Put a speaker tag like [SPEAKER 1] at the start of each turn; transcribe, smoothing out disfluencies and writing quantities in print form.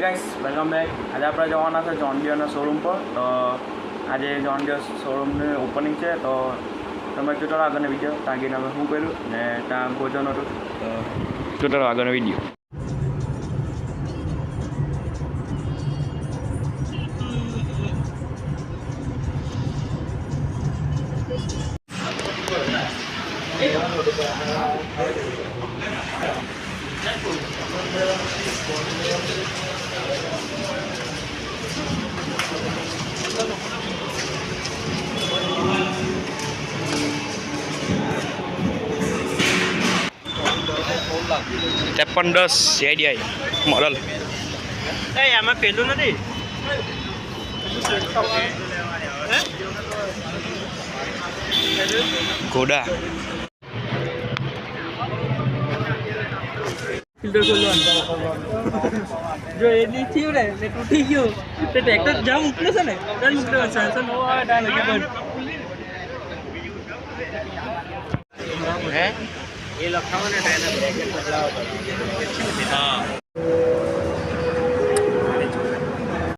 [SPEAKER 1] Guys welcome back. આજે આપણે જવાના છે જોન ડિયરના શોરૂમ પર। તો આજે જોન ડિયર શોરૂમની ઓપનિંગ છે। તો તમે જોતા રહો આગળનો વિડીયો। ત્યાં ગઈને અમે શું કર્યું ને ત્યાં ભોજન હતું। તો જોતા રહો આગળનો વિડીયો। ત્રેપન 10 CDI મોડલ
[SPEAKER 2] આમાં પેલું નથી
[SPEAKER 1] ઘોડા
[SPEAKER 2] જો એની થયું ને એટલે તૂટી ગયું તો ટ્રેક્ટર જામ ઉપડે છે ને ડન ઉપડે છે નવો આવે ડાલ લગી બંધ
[SPEAKER 1] હે
[SPEAKER 2] એ લખાવો ને ટાઈમ બદલાવો હા